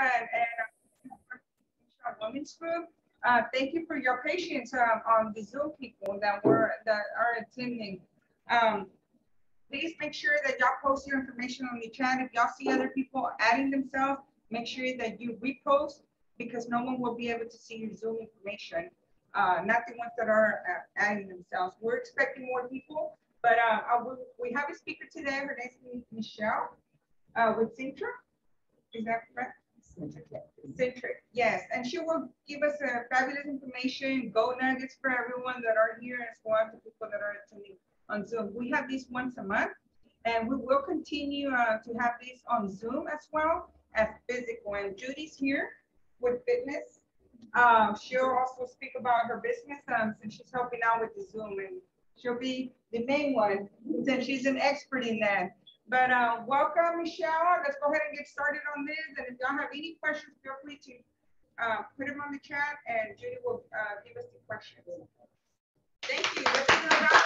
and Women's Group. Thank you for your patience on the Zoom people that are attending. Please make sure that y'all post your information on the chat. If y'all see other people adding themselves, make sure that you repost because no one will be able to see your Zoom information. Not the ones that are adding themselves. We're expecting more people, but we have a speaker today. Her name is Michelle with Centric. Is that correct? Centric, yes. And she will give us fabulous information, gold nuggets for everyone that are here as well as the people that are attending on Zoom. We have these once a month, and we will continue to have these on Zoom as well as physical. And Judy's here with fitness. She'll also speak about her business since she's helping out with the Zoom, and she'll be the main one since she's an expert in that. But welcome, Michelle. Let's go ahead and get started on this. And if y'all have any questions, feel free to put them on the chat, and Judy will give us the questions. Thank you. Let's do it.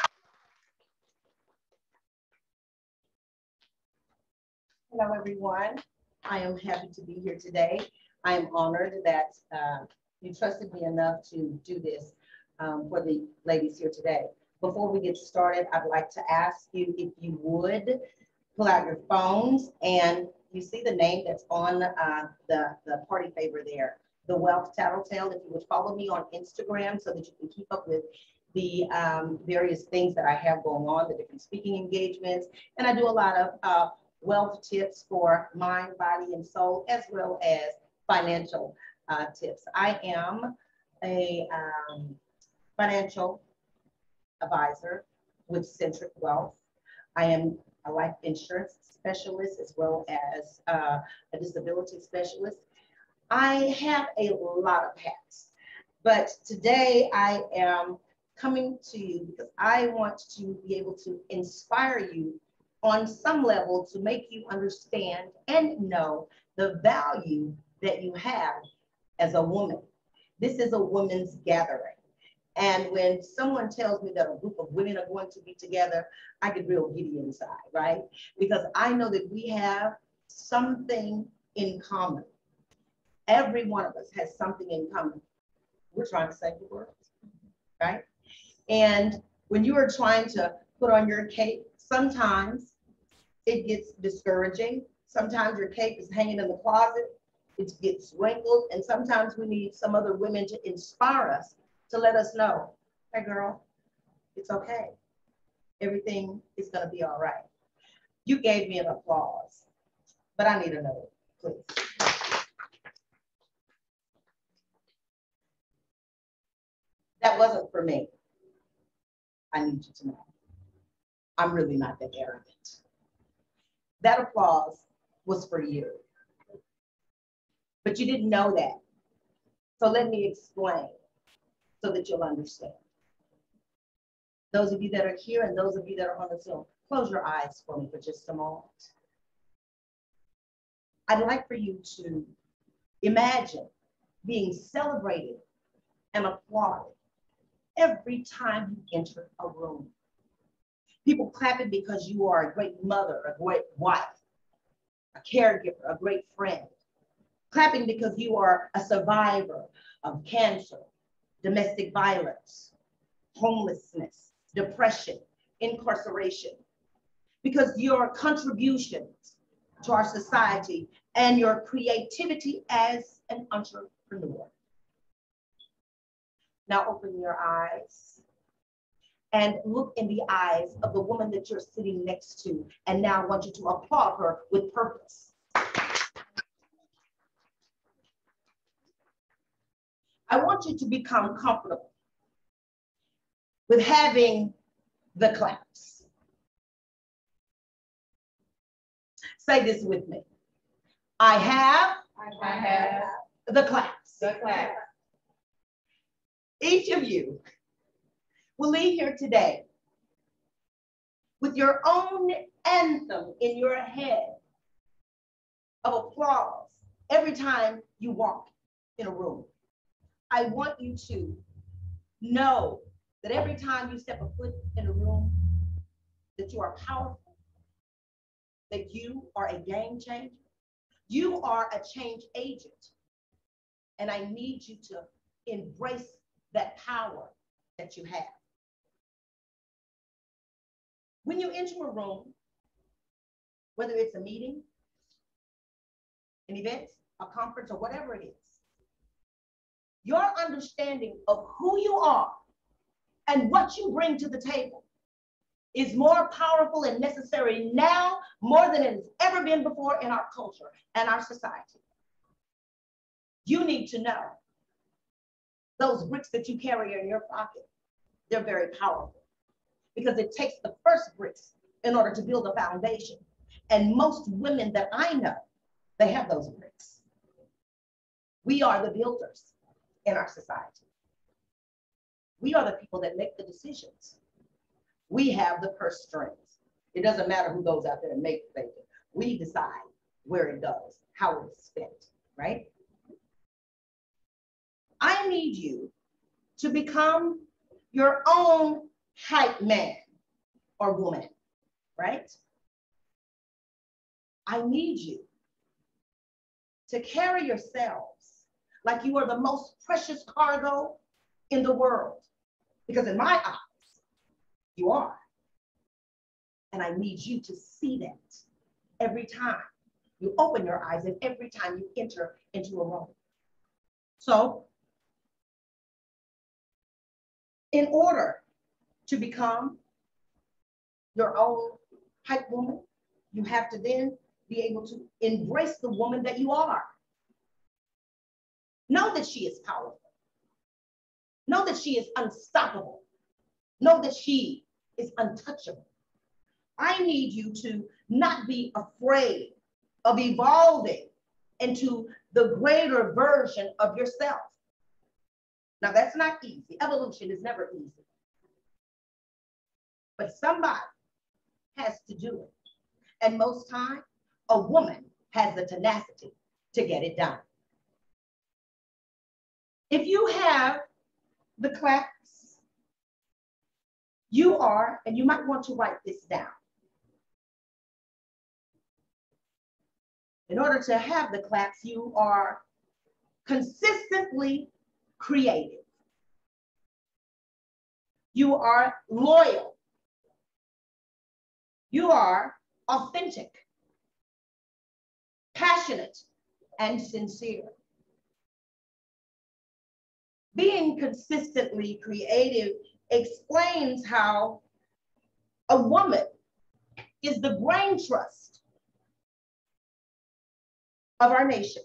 Hello, everyone. I am happy to be here today. I am honored that you trusted me enough to do this for the ladies here today. Before we get started, I'd like to ask you if you would pull out your phones, and you see the name that's on the party favor there, The Wealth Tattletale. If you would follow me on Instagram so that you can keep up with the various things that I have going on, the different speaking engagements. And I do a lot of wealth tips for mind, body, and soul, as well as financial tips. I am a financial advisor with Centric Wealth. I am a life insurance specialist as well as a disability specialist. I have a lot of hats, but today I am coming to you because I want to be able to inspire you on some level to make you understand and know the value that you have as a woman. This is a women's gathering. And when someone tells me that a group of women are going to be together, I get real giddy inside, right? Because I know that we have something in common. Every one of us has something in common. We're trying to save the world, right? And when you are trying to put on your cape, sometimes it gets discouraging. Sometimes your cape is hanging in the closet, it gets wrinkled, and sometimes we need some other women to inspire us, to let us know, hey girl, it's okay. Everything is gonna be all right. You gave me an applause, but I need another, please. That wasn't for me. I need you to know. I'm really not that arrogant. That applause was for you. But you didn't know that. So let me explain so that you'll understand. Those of you that are here and those of you that are on the Zoom, close your eyes for me for just a moment. I'd like for you to imagine being celebrated and applauded every time you enter a room. People clapping because you are a great mother, a great wife, a caregiver, a great friend. Clapping because you are a survivor of cancer, domestic violence, homelessness, depression, incarceration. Because your contributions to our society and your creativity as an entrepreneur. Now open your eyes and look in the eyes of the woman that you're sitting next to. And now I want you to applaud her with purpose. I want you to become comfortable with having the claps. Say this with me. I have the claps. The claps. Each of you will leave here today with your own anthem in your head of applause every time you walk in a room. I want you to know that every time you step a foot in a room, that you are powerful, that you are a game changer. You are a change agent. And I need you to embrace that power that you have. When you enter a room, whether it's a meeting, an event, a conference, or whatever it is, your understanding of who you are and what you bring to the table is more powerful and necessary now more than it has ever been before in our culture and our society. You need to know those bricks that you carry in your pocket, they're very powerful because it takes the first bricks in order to build a foundation. And most women that I know, they have those bricks. We are the builders in our society. We are the people that make the decisions. We have the purse strings. It doesn't matter who goes out there and makes the bacon. We decide where it goes, how it is spent, right? I need you to become your own hype man or woman, right? I need you to carry yourselves like you are the most precious cargo in the world. Because in my eyes, you are. And I need you to see that every time you open your eyes and every time you enter into a room. So, in order to become your own hype woman, you have to then be able to embrace the woman that you are. Know that she is powerful. Know that she is unstoppable. Know that she is untouchable. I need you to not be afraid of evolving into the greater version of yourself. Now, that's not easy. Evolution is never easy. But somebody has to do it. And most time, a woman has the tenacity to get it done. If you have the claps, you are, and you might want to write this down. In order to have the claps, you are consistently creative. You are loyal. You are authentic, passionate, and sincere. Being consistently creative explains how a woman is the brain trust of our nation.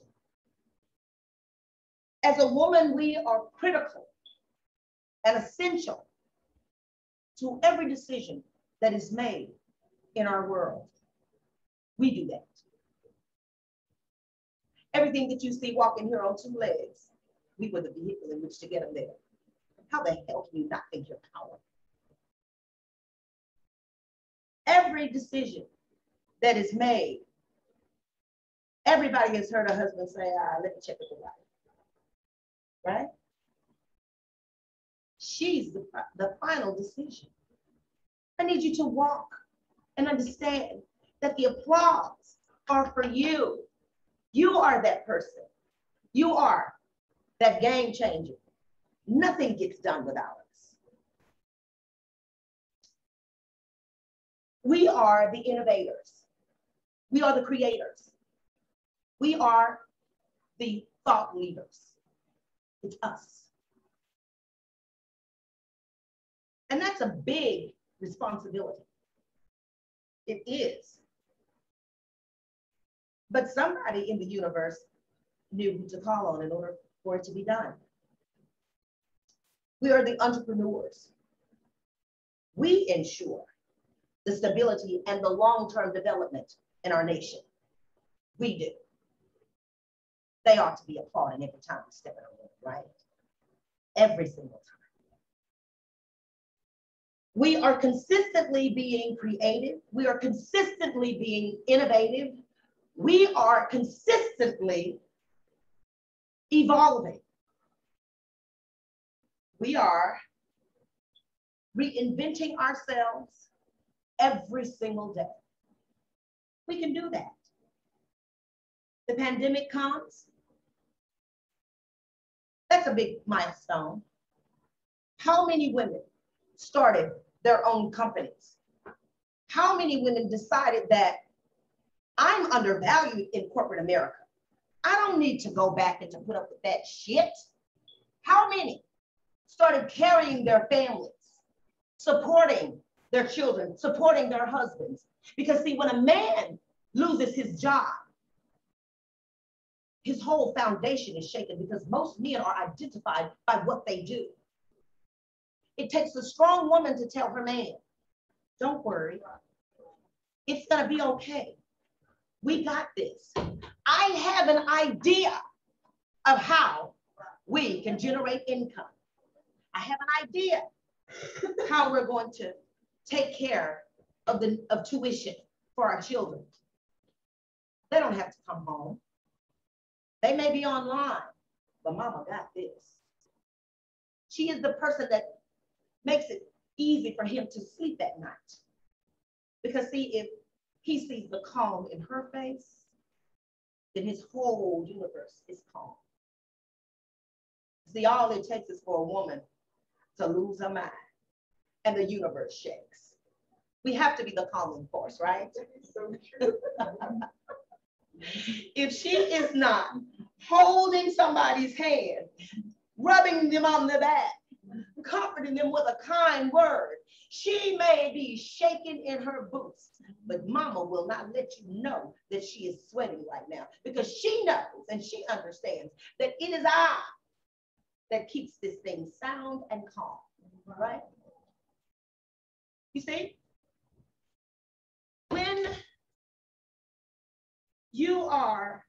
As a woman, we are critical and essential to every decision that is made in our world. We do that. Everything that you see walking here on two legs, we were the vehicle in which to get them there. How the hell can you not think you're powerful? Every decision that is made, everybody has heard a husband say, let me check with the wife, right? She's the final decision. I need you to walk and understand that the applause are for you. You are that person. You are that game changer. Nothing gets done without us. We are the innovators. We are the creators. We are the thought leaders. It's us. And that's a big responsibility. It is. But somebody in the universe knew who to call on in order for it to be done. We are the entrepreneurs. We ensure the stability and the long-term development in our nation. We do. They ought to be applauding every time we step in a room, right? Every single time. We are consistently being creative. We are consistently being innovative. We are consistently evolving. We are reinventing ourselves every single day. We can do that. the pandemic comes. That's a big milestone. How many women started their own companies? How many women decided that I'm undervalued in corporate America? I don't need to go back and to put up with that shit. How many started carrying their families, supporting their children, supporting their husbands? Because see, when a man loses his job, his whole foundation is shaken, because most men are identified by what they do. It takes a strong woman to tell her man, don't worry, it's gonna be okay. We got this. I have an idea of how we can generate income. I have an idea how we're going to take care of tuition for our children. They don't have to come home. They may be online, but mama got this. She is the person that makes it easy for him to sleep at night. Because see, if he sees the calm in her face, then his whole universe is calm. See, all it takes is for a woman to lose her mind and the universe shakes. We have to be the calming force, right? If she is not holding somebody's hand, rubbing them on the back, comforting them with a kind word, she may be shaking in her boots, but mama will not let you know that she is sweating right now, because she knows and she understands that it is I that keeps this thing sound and calm, right? You see, when you are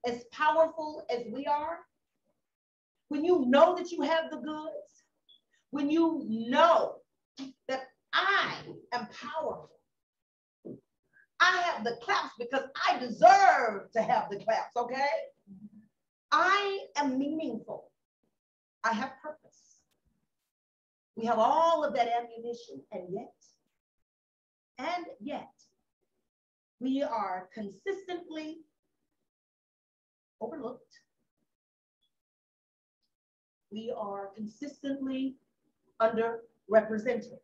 as powerful as we are, when you know that you have the goods, when you know that I am powerful, I have the claps because I deserve to have the claps, okay? I am meaningful. I have purpose. We have all of that ammunition, and yet, we are consistently overlooked. We are consistently underrepresented.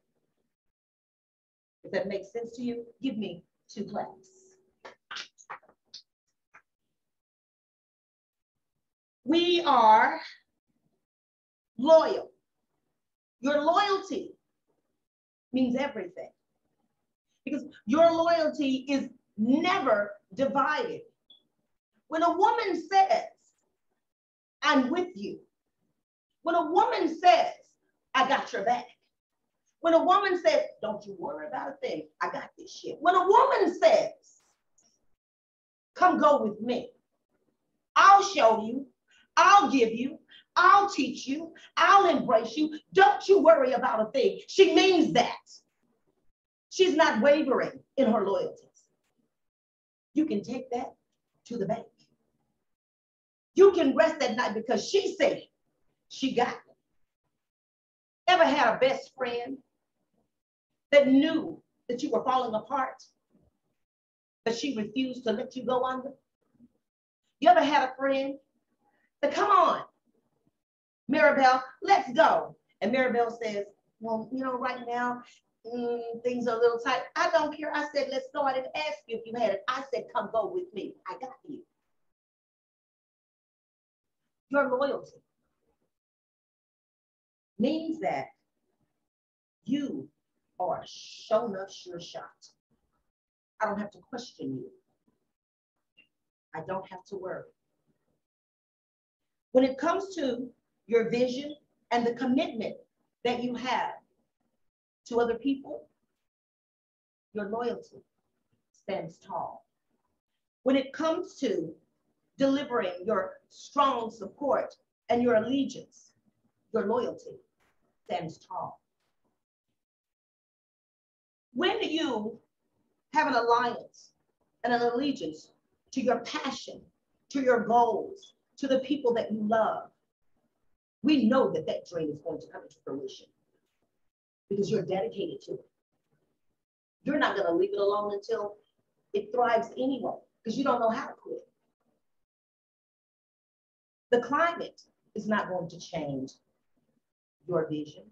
If that makes sense to you, give me 2 claps. We are loyal. Your loyalty means everything, because your loyalty is never divided. When a woman says, I'm with you, when a woman says, I got your back, when a woman says, don't you worry about a thing, I got this shit. When a woman says, come go with me, I'll show you, I'll give you, I'll teach you, I'll embrace you, don't you worry about a thing. She means that. She's not wavering in her loyalties. You can take that to the bank. You can rest at night because she said she got it. Ever had a best friend that knew that you were falling apart, but she refused to let you go under? You ever had a friend that, come on, Maribel, let's go. And Maribel says, well, you know, right now, things are a little tight. I don't care. I said, let's go. I didn't ask you if you had it. I said, come go with me. I got you. Your loyalty means that you are show enough sure shot. I don't have to question you. I don't have to worry. When it comes to your vision and the commitment that you have to other people, your loyalty stands tall. When it comes to delivering your strong support and your allegiance, your loyalty stands tall. When you have an alliance and an allegiance to your passion, to your goals, to the people that you love, we know that that dream is going to come into fruition because you're dedicated to it. You're not going to leave it alone until it thrives anyway, because you don't know how to quit. The climate is not going to change your vision.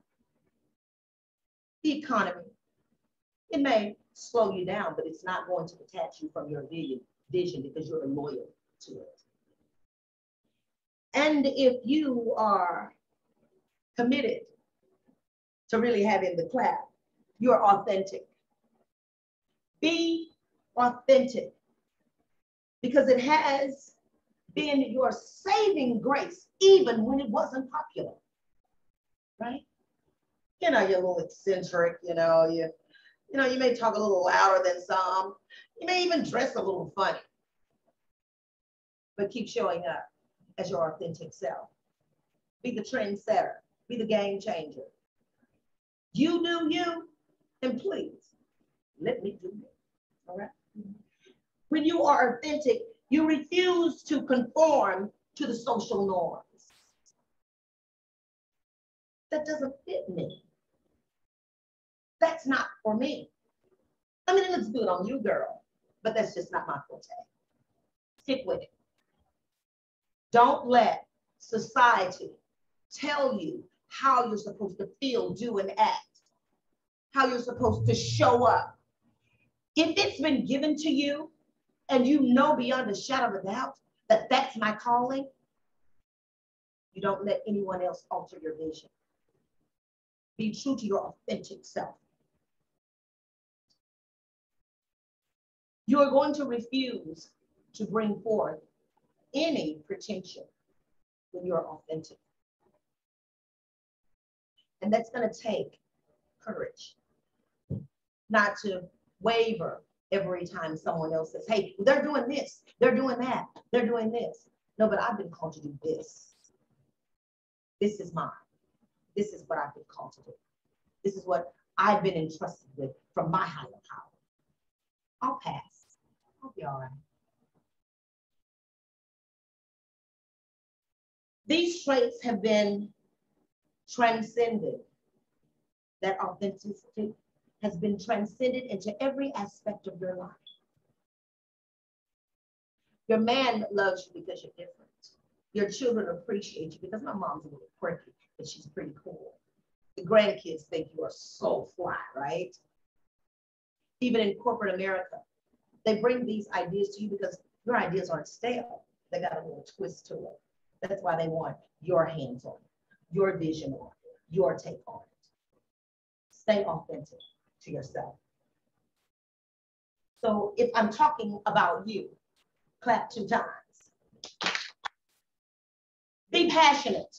The economy, it may slow you down, but it's not going to detach you from your vision because you're loyal to it. And if you are committed to really having the clap, you're authentic. Be authentic because it has been your saving grace even when it wasn't popular, right? You're a little eccentric, you may talk a little louder than some. You may even dress a little funny, but keep showing up as your authentic self. Be the trendsetter, be the game changer. You do you, and please let me do it, all right? When you are authentic, you refuse to conform to the social norms. That doesn't fit me. That's not for me. I mean, it looks good on you, girl, but that's just not my forte. Stick with it. Don't let society tell you how you're supposed to feel, do, and act, how you're supposed to show up. If it's been given to you and you know beyond a shadow of a doubt that that's my calling, you don't let anyone else alter your vision. Be true to your authentic self. You are going to refuse to bring forth any pretension when you're authentic. And that's going to take courage, not to waver every time someone else says, hey, they're doing this, they're doing that, they're doing this. No, but I've been called to do this. This is mine. This is what I've been called to do. This is what I've been entrusted with from my higher power. I'll pass. I'll be all right. These traits have been transcended. That authenticity has been transcended into every aspect of your life. Your man loves you because you're different. Your children appreciate you because my mom's a little quirky, but she's pretty cool. The grandkids think you are so fly, right? Even in corporate America, they bring these ideas to you because your ideas aren't stale. They got a little twist to it. That's why they want your hands on it, your vision on it, your take on it. Stay authentic to yourself. So if I'm talking about you, clap 2 times. Be passionate.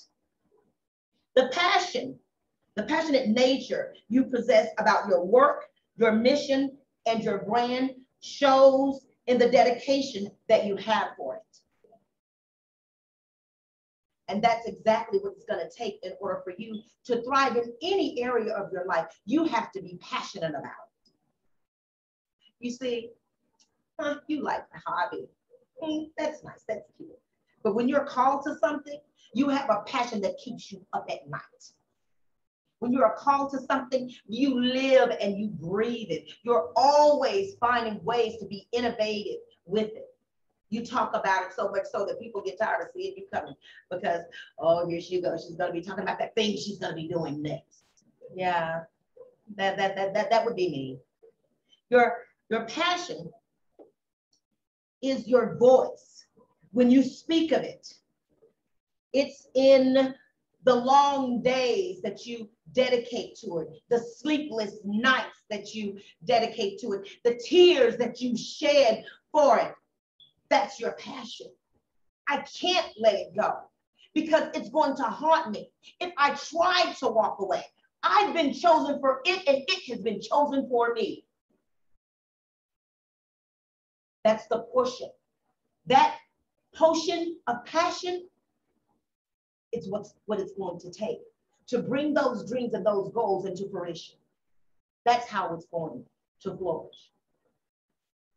The passionate nature you possess about your work, your mission, and your brand shows in the dedication that you have for it. And that's exactly what it's going to take in order for you to thrive in any area of your life. You have to be passionate about it. You see, you like the hobby. That's nice, that's cute. But when you're called to something, you have a passion that keeps you up at night. When you are called to something, you live and you breathe it. You're always finding ways to be innovative with it. You talk about it so much so that people get tired of seeing you coming because, oh, here she goes. She's going to be talking about that thing she's going to be doing next. Yeah, that would be me. Your passion is your voice. When you speak of it, it's in the long days that you dedicate to it, the sleepless nights that you dedicate to it, the tears that you shed for it. That's your passion. I can't let it go because it's going to haunt me. If I try to walk away, I've been chosen for it and it has been chosen for me. That's the portion. That potion of passion is what it's going to take to bring those dreams and those goals into fruition. That's how it's going to flourish.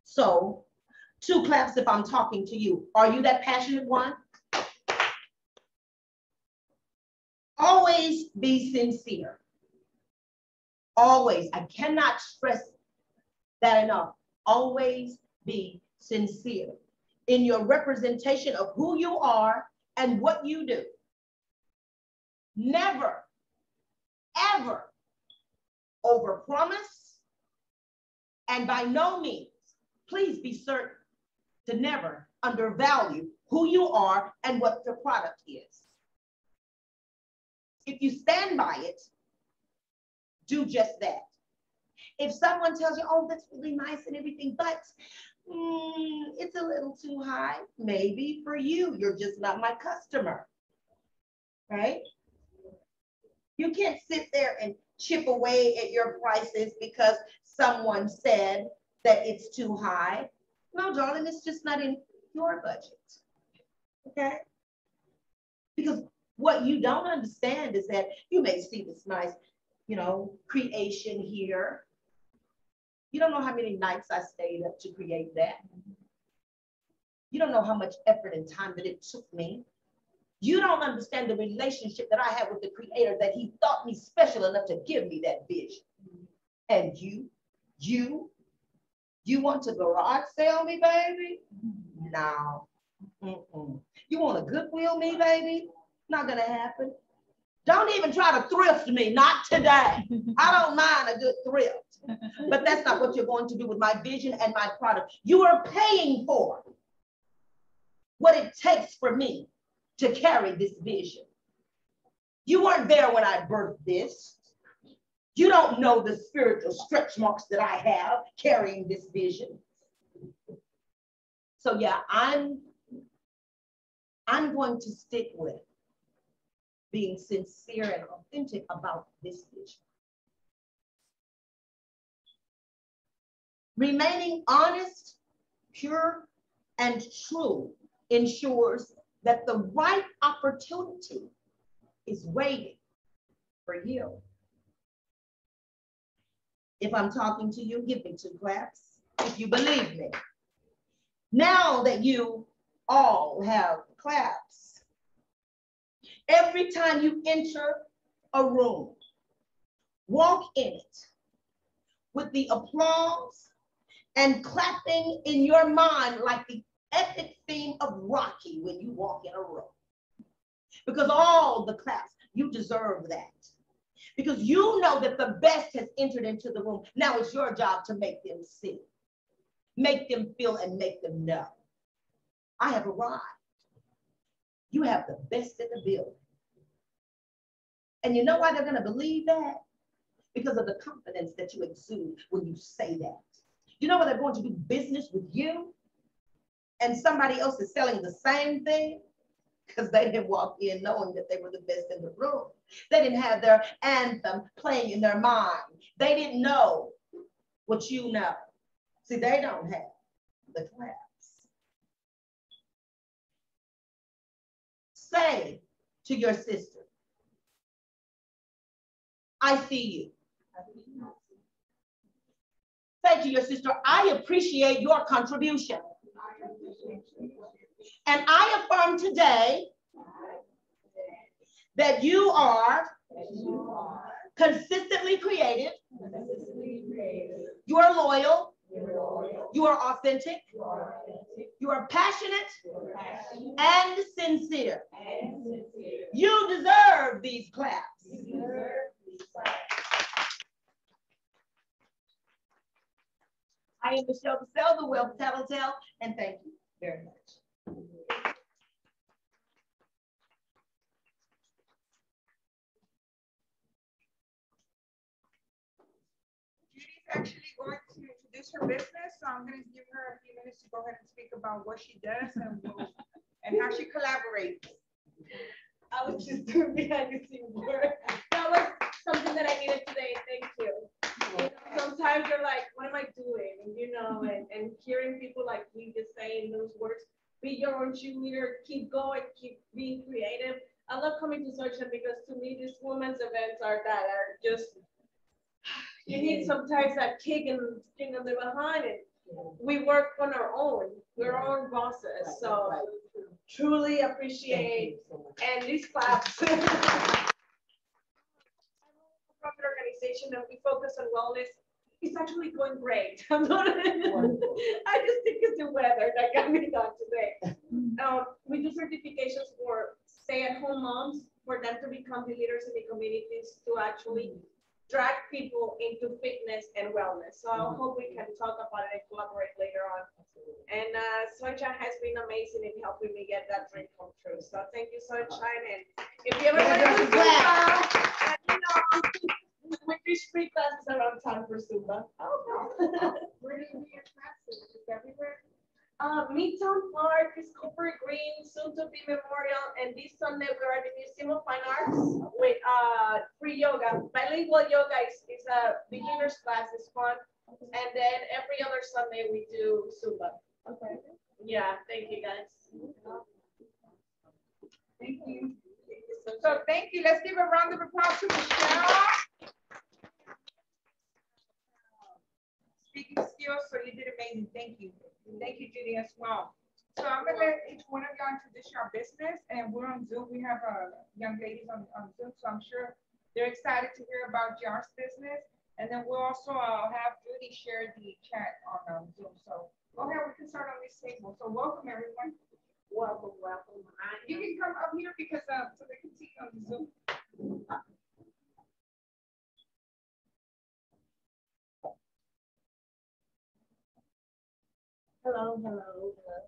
So, 2 claps if I'm talking to you. Are you that passionate one? Always be sincere. Always. I cannot stress that enough. Always be sincere in your representation of who you are and what you do. Never, ever overpromise, and by no means, please be certain to never undervalue who you are and what your product is. If you stand by it, do just that. If someone tells you, oh, that's really nice and everything, but it's a little too high, maybe for you, you're just not my customer, right? You can't sit there and chip away at your prices because someone said that it's too high. No, darling, it's just not in your budget, okay? Because what you don't understand is that you may see this nice, creation here. You don't know how many nights I stayed up to create that. You don't know how much effort and time that it took me. You don't understand the relationship that I have with the Creator, that He thought me special enough to give me that vision. And you want to garage sale me, baby? No. You want to Goodwill me, baby? Not gonna happen. Don't even try to thrift me, not today. I don't mind a good thrift, but that's not what you're going to do with my vision and my product. You are paying for what it takes for me to carry this vision. You weren't there when I birthed this. You don't know the spiritual stretch marks that I have carrying this vision. So yeah, I'm going to stick with being sincere and authentic about this vision. Remaining honest, pure, and true ensures that the right opportunity is waiting for you. If I'm talking to you, give me 2 claps if you believe me. Now that you all have claps, every time you enter a room, walk in it with the applause and clapping in your mind like the epic theme of Rocky when you walk in a room. Because all the claps, you deserve that. Because you know that the best has entered into the room. Now it's your job to make them see, make them feel, and make them know. I have arrived. You have the best in the building. And you know why they're going to believe that? Because of the confidence that you exude when you say that. You know why they're going to do business with you? And somebody else is selling the same thing? Because they didn't walk in knowing that they were the best in the room. They didn't have their anthem playing in their mind. They didn't know what you know. See, they don't have the claps. Say to your sister, I see you. Say to your sister, I appreciate your contribution. And I affirm today that you are consistently creative, you are loyal, you are authentic, you are passionate and sincere. You deserve these claps. I am Michelle Bissell, the Wealth Tattletale, and thank you very much. Judy's actually going to introduce her business, so I'm going to give her a few minutes to go ahead and speak about what she does and how she collaborates. I was just doing behind the scenes work. That was something that I needed today. Thank you. Sometimes you're like, what am I doing? And hearing people like me just saying those words, be your own cheerleader, keep going, keep being creative. I love coming to Sunshine because to me, these women's events are just, you need sometimes that kick and thing on the behind it. We work on our own. We're our own bosses. So truly appreciate and these claps. Organization and we focus on wellness. It's actually going great. I just think it's the weather that got me done today. We do certifications for stay-at-home moms, for them to become the leaders in the communities to actually drag people into fitness and wellness. So I hope we can talk about it and collaborate later on. And Sunshine has been amazing in helping me get that dream come true. So thank you, Sunshine. And if you ever want to do Zumba, you know, we do free classes around town for Zumba. Where do you do your classes? Is everywhere? Midtown Park is Cooper Green, soon to be Memorial, and this Sunday we're at the Museum of Fine Arts with free yoga. Bilingual yoga is a beginner's class, it's fun. And then every other Sunday we do Zumba. Okay. Yeah, thank you guys. Thank you. So thank you. Let's give a round of applause to Michelle. Speaking skills, so you did amazing. Thank you. Thank you, Judy, as well. So I'm gonna let each one of y'all introduce your business, and we're on Zoom. We have young ladies on Zoom, so I'm sure they're excited to hear about y'all's business. And then we'll also have Judy share the chat on Zoom. So go ahead, we can start on this table. So welcome, everyone. Welcome. You can come up here because so they can see you on the Zoom. Hello.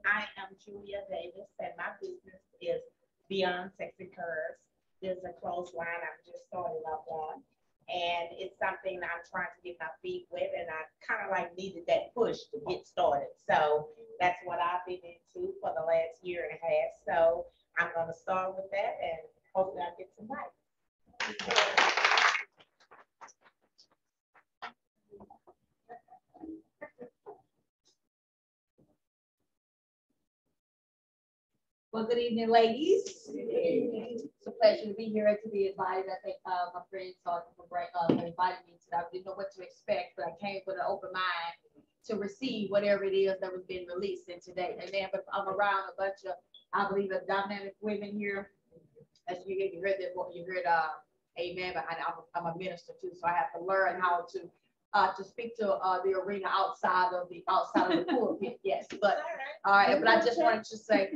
I am Julia Davis, and my business is Beyond Sexy Curves. There's a clothes line I'm just starting up on, and it's something I'm trying to get my feet with, and I kind of like needed that push to get started. So that's what I've been into for the last year and a half. So I'm going to start with that, and hopefully I'll get some likes. Well, good evening, ladies. It's a pleasure to be here and to be invited. I think my friends invited me today. I didn't know what to expect, but I came with an open mind to receive whatever it is that was being released in today. Amen. But I'm around a bunch of, I believe, dynamic women here. As you heard that, you heard, amen. But I'm a minister too, so I have to learn how to speak to the arena outside of the pulpit. Yes, but all right. But I just wanted to say,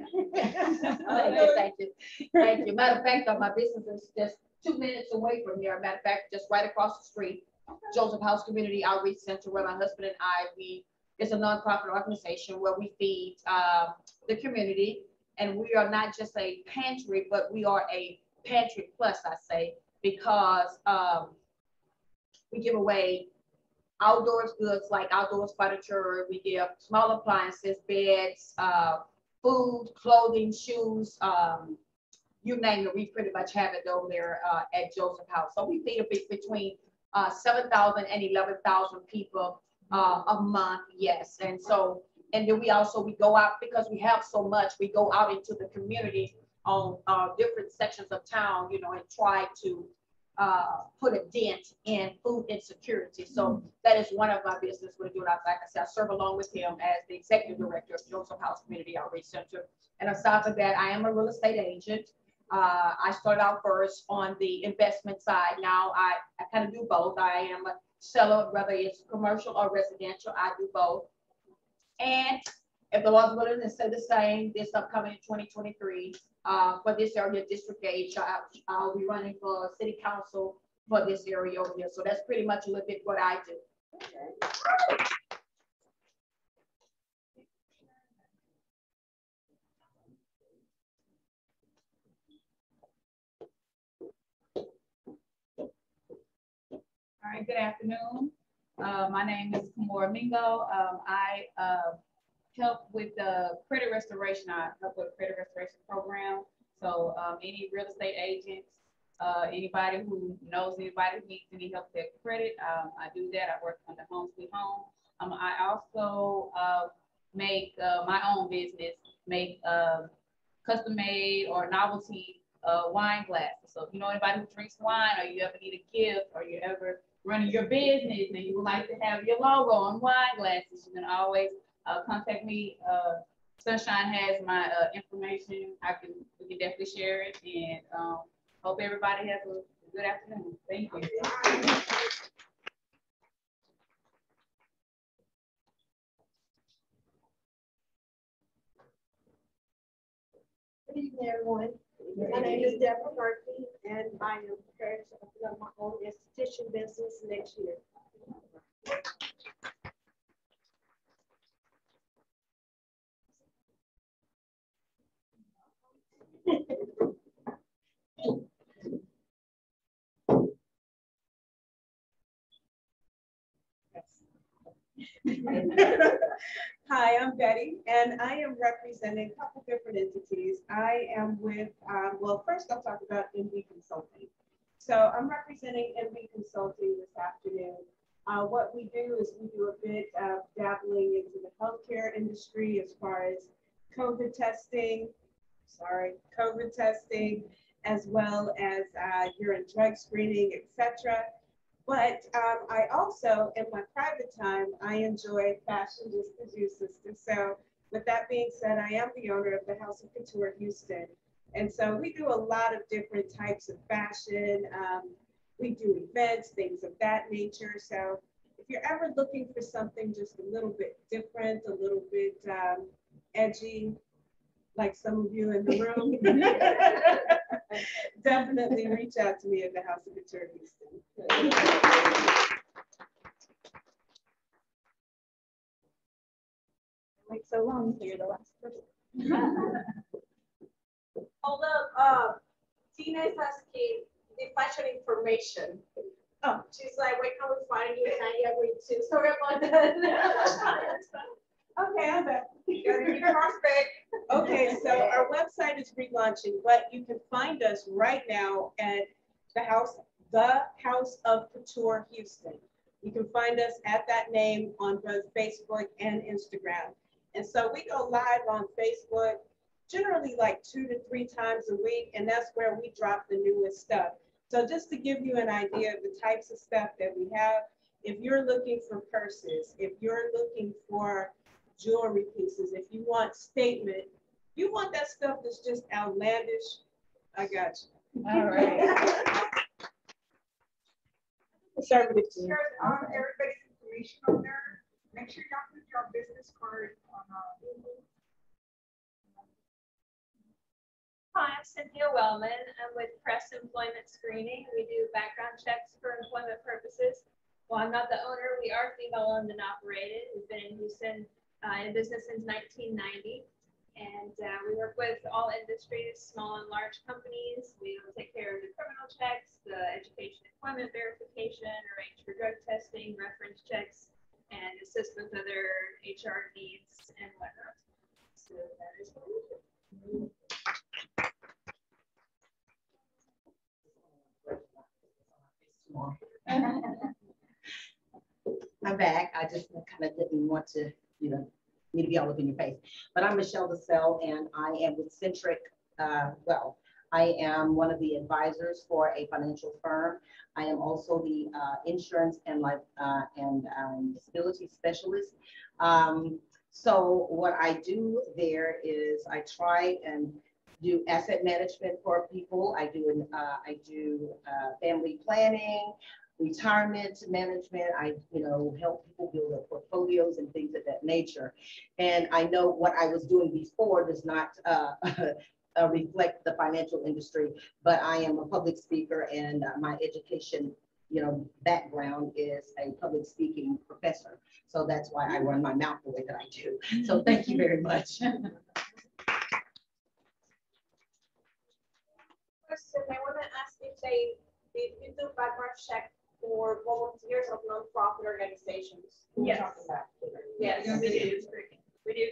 thank you. Matter of fact, my business is just 2 minutes away from here. Matter of fact, just right across the street, Joseph House Community Outreach Center, where my husband and it's a nonprofit organization where we feed the community, and we are not just a pantry, but we are a pantry plus, I say, because we give away outdoors goods like outdoors furniture. We give small appliances, beds, food, clothing, shoes, you name it. We pretty much have it over there at Joseph House. So we feed between 7,000 and 11,000 people a month. Yes, and then we go out because we have so much. We go out into the community on different sections of town, and try to put a dent in food insecurity. So that is one of my business. We're doing. Like I said, I serve along with him as the executive director of Joseph House Community Outreach Center. And aside from that, I am a real estate agent. I started out first on the investment side. Now I kind of do both. I am a seller, whether it's commercial or residential. I do both. And if the Lord's willing to say the same, this upcoming 2023. For this area, District H, I'll be running for City Council for this area over here. So that's pretty much a little bit what I do. Okay. All right, good afternoon. My name is Kamora Mingo. I help with the credit restoration. I help with the credit restoration program. So any real estate agents, anybody who knows anybody who needs any help with their credit, I do that. I work on the Home Sweet Home. I also make my own business, make custom made or novelty wine glasses. So if you know anybody who drinks wine, or you ever need a gift, or you ever running your business and you would like to have your logo on wine glasses, you can always contact me. Sunshine has my information. We can definitely share it, and hope everybody has a good afternoon. Thank you. Good evening, everyone. Good My name is Deborah Murphy, and I am prepared to open up my own esthetician business next year. Hi, I'm Betty, and I am representing a couple different entities. I am with, well, first I'll talk about MB Consulting. So I'm representing MB Consulting this afternoon. What we do is we do a bit of dabbling into the healthcare industry as far as COVID testing, as well as urine drug screening, etc. But I also, in my private time, I enjoy fashion just as you, sister. So with that being said, I am the owner of the House of Couture Houston. And so we do a lot of different types of fashion. We do events, things of that nature. So if you're ever looking for something just a little bit different, a little bit edgy, like some of you in the room, definitely reach out to me at the House of Couture Houston. Wait so long to hear the last person. Hold up, Tina is asking the fashion information. Oh. She's like, where can we find you? And I agreed to. Sorry about that. Okay, I'm back. Gotta be prospect. Okay, so our website is relaunching, but you can find us right now at the House of Couture Houston. You can find us at that name on both Facebook and Instagram. And so we go live on Facebook generally like 2 to 3 times a week, and that's where we drop the newest stuff. So just to give you an idea of the types of stuff that we have, if you're looking for purses, if you're looking for jewelry pieces, if you want statement, you want that stuff that's just outlandish, I got you. All right. Conservative team. Share everybody's information on there. Make sure y'all put your business card on. Hi, I'm Cynthia Wellman. I'm with Press Employment Screening. We do background checks for employment purposes. Well, I'm not the owner. We are female owned and operated. We've been in Houston in business since 1990. And we work with all industries, small and large companies. We take care of the criminal checks, the education employment verification, arrange for drug testing, reference checks, and assist with other HR needs and whatnot. So that is what we do. I'm back. I just kind of didn't want to, me to be all up in your face. But I'm Michelle DeSalle, and I am with Centric. I am one of the advisors for a financial firm. I am also the insurance and life and disability specialist. So what I do there is I try and do asset management for people. I do family planning, retirement management. I help people build their portfolios and things of that nature. And I know what I was doing before does not reflect the financial industry, but I am a public speaker, and my education background is a public speaking professor. So that's why I run my mouth the way that I do. So thank you very much. Question, I want to ask if you do background check for volunteers of nonprofit organizations. Yes. Yes. We do. We do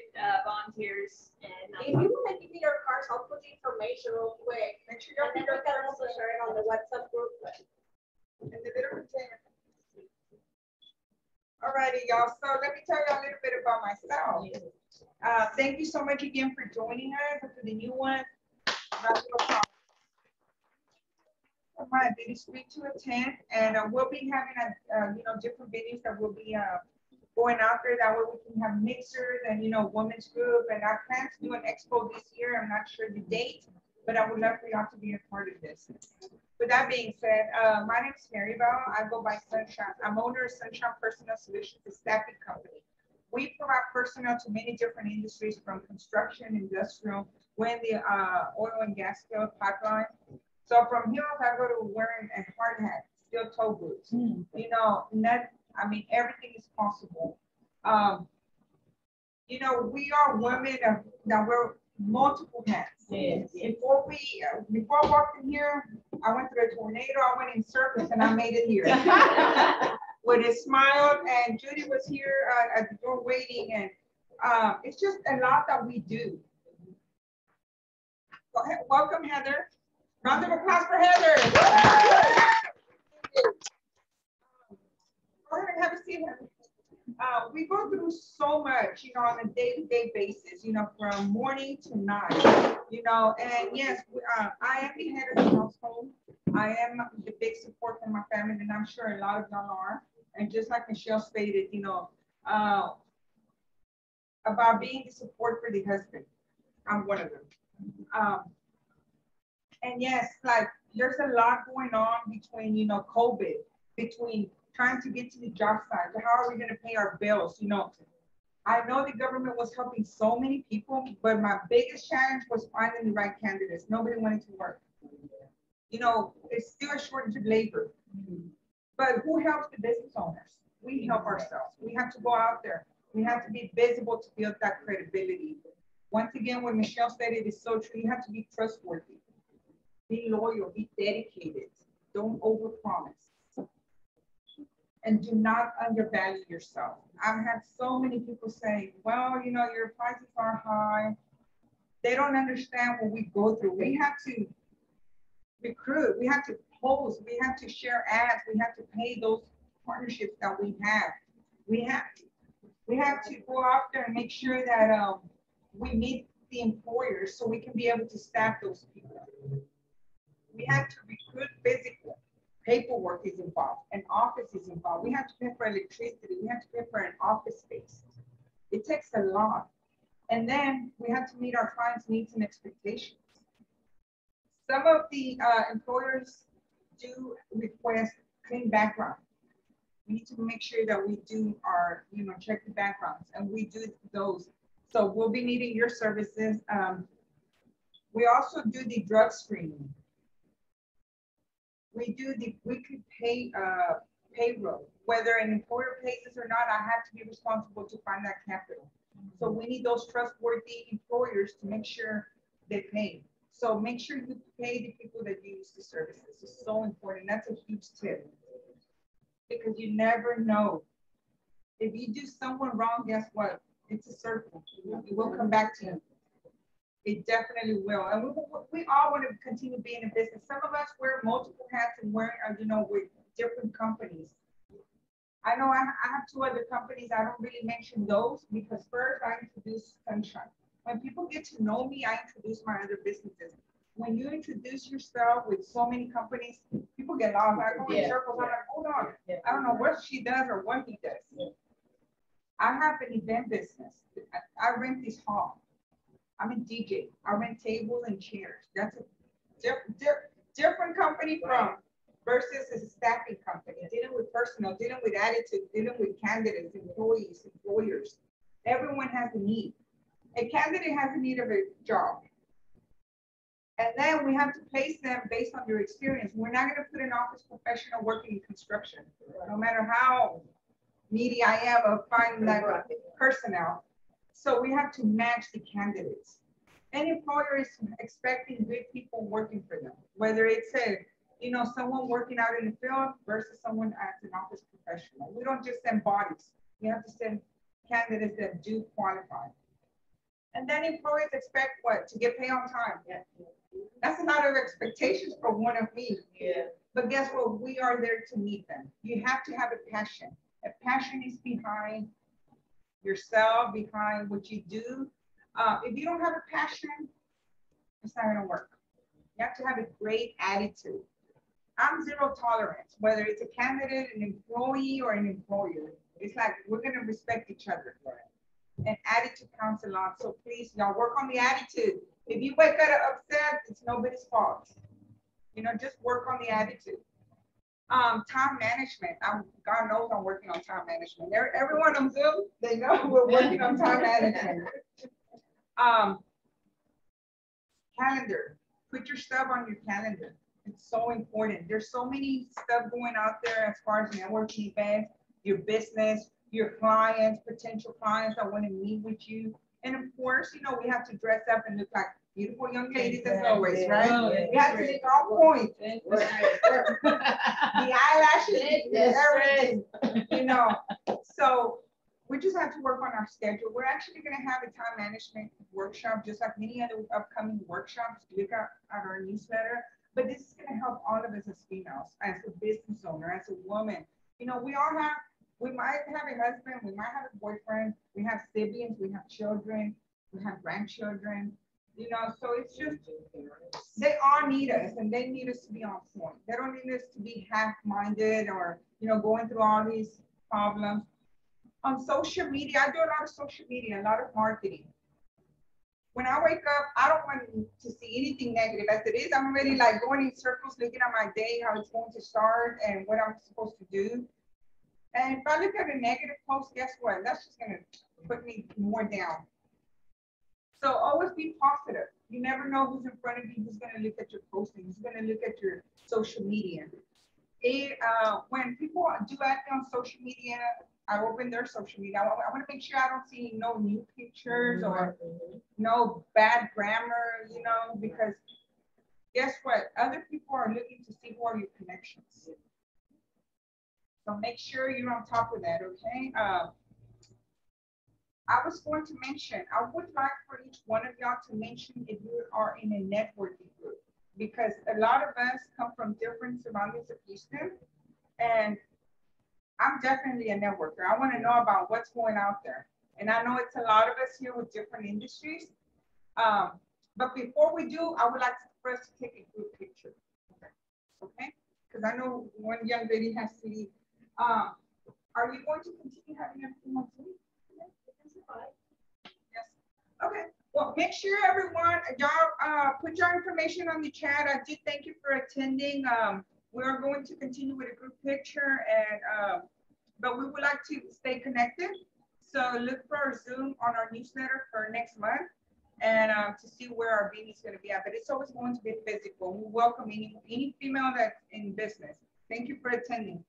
volunteers and If you want to give me your cards, I'll put the information real quick. Make sure y'all And then put we your can cards also share it on the WhatsApp group. in the little container. Alrighty, y'all. So let me tell you a little bit about myself. Thank you so much again for joining us and for the new one. My biggest week to attend, and we'll be having different videos that will be going out there. That way we can have mixers and women's group. And I plan to do an expo this year. I'm not sure the date, but I would love for y'all to be a part of this. With that being said, my name is Mary Bell. I go by Sunshine. I'm owner of Sunshine Personal Solutions, a staffing company. We provide personnel to many different industries, from construction, industrial, we're in the oil and gas field pipeline. So from here off, I go to wearing a hard hat, steel toe boots. You know, I mean, everything is possible. You know, we are women that wear multiple hats. Yes. Before I walked in here, I went through a tornado. I went in circus and I made it here with a smile. And Judy was here at the door waiting, and it's just a lot that we do. Go ahead. Welcome, Heather. Round of applause for Heather. Go ahead and have a seat, Heather. We go through so much, you know, on a day-to-day basis, you know, from morning to night, you know, and yes, I am the head of the household. I am the big support for my family, and I'm sure a lot of y'all are. And just like Michelle stated, you know, about being the support for the husband, I'm one of them. And yes, like there's a lot going on between, you know, COVID, between trying to get to the job site. How are we going to pay our bills? You know, I know the government was helping so many people, but my biggest challenge was finding the right candidates. Nobody wanted to work. You know, it's still a shortage of labor. But who helps the business owners? We help ourselves. We have to go out there. We have to be visible to build that credibility. Once again, what Michelle said, it is so true. You have to be trustworthy. Be loyal, be dedicated. Don't overpromise. And do not undervalue yourself. I've had so many people say, well, you know, your prices are high. They don't understand what we go through. We have to recruit, we have to post, we have to share ads, we have to pay those partnerships that we have. We have to go out there and make sure that we meet the employers so we can be able to staff those people. We have to recruit physically. Paperwork is involved, an office is involved. We have to pay for electricity. We have to pay for an office space. It takes a lot. And then we have to meet our clients' needs and expectations. Some of the employers do request clean background. We need to make sure that we do our, you know, check the backgrounds, and we do those. So we'll be needing your services. We also do the drug screening. We do the weekly payroll. Whether an employer pays us or not, I have to be responsible to find that capital. So we need those trustworthy employers to make sure they pay. So make sure you pay the people that use the services. It's so important. That's a huge tip, because you never know. If you do someone wrong, guess what? It's a circle. It will come back to you. It definitely will. And we all want to continue being in business. Some of us wear multiple hats and wear, you know, with different companies. I know I have 2 other companies. I don't really mention those because first I introduce Sunshine. When people get to know me, I introduce my other businesses. When you introduce yourself with so many companies, people get lost. I go in circles. I'm like, hold on. I don't know what she does or what he does. I have an event business. I rent this hall. I'm a DJ. I rent tables and chairs. That's a different company from versus a staffing company, dealing with personnel, dealing with attitude, dealing with candidates, employees, employers. Everyone has a need. A candidate has a need of a job. And then we have to place them based on their experience. We're not going to put an office professional working in construction, no matter how needy I am of finding that personnel. So we have to match the candidates. Any employer is expecting good people working for them, whether it's someone working out in the field versus someone as an office professional. We don't just send bodies. We have to send candidates that do qualify. And then employers expect what? To get paid on time. Yeah. That's a lot of expectations for one of me. Yeah. But guess what? We are there to meet them. You have to have a passion. A passion is behind yourself, behind what you do. If you don't have a passion, it's not going to work. You have to have a great attitude. I'm zero tolerance, whether it's a candidate, an employee, or an employer. It's like we're going to respect each other. And attitude counts a lot. So please, y'all work on the attitude. If you wake up upset, it's nobody's fault. Just work on the attitude. Time management. God knows I'm working on time management. Everyone on Zoom, they know we're working on time management. calendar. Put your stuff on your calendar. It's so important. There's so many stuff going out there as far as networking events, your business, your clients, potential clients that want to meet with you. And of course, you know, we have to dress up and look like beautiful young ladies as always, right? We have to make our point. The eyelashes, everything, you know. So we just have to work on our schedule. We're actually going to have a time management workshop, just like many other upcoming workshops. Look at our newsletter. But this is going to help all of us as females, as a business owner, as a woman. You know, we might have a husband, we might have a boyfriend, we have siblings, we have children, we have grandchildren, you know, so it's just, they all need us and they need us to be on point. They don't need us to be half-minded or, you know, going through all these problems. On social media, I do a lot of social media, a lot of marketing. When I wake up, I don't want to see anything negative. As it is, I'm already like going in circles, looking at my day, how it's going to start and what I'm supposed to do. And if I look at a negative post, guess what? That's just going to put me more down. So always be positive. You never know who's in front of you, who's going to look at your posting, who's going to look at your social media. When people do add me on social media, I open their social media. I want to make sure I don't see no new pictures or no bad grammar, you know, because guess what? Other people are looking to see who are your connections. So make sure you're on top of that, okay? I was going to mention, I would like for each one of y'all to mention if you are in a networking group, because a lot of us come from different surroundings of Houston, and I'm definitely a networker. I want to know about what's going out there. And I know it's a lot of us here with different industries. But before we do, I would like for us to take a group picture. Okay? Because I know one young lady has to leave. Are you going to continue having everything on Zoom? Yes. Okay. Well, make sure everyone, y'all put your information on the chat. I did thank you for attending. We're going to continue with a group picture, and but we would like to stay connected. So look for our Zoom on our newsletter for next month, and to see where our venue is going to be at. But it's always going to be physical. We welcome any female that's in business. Thank you for attending.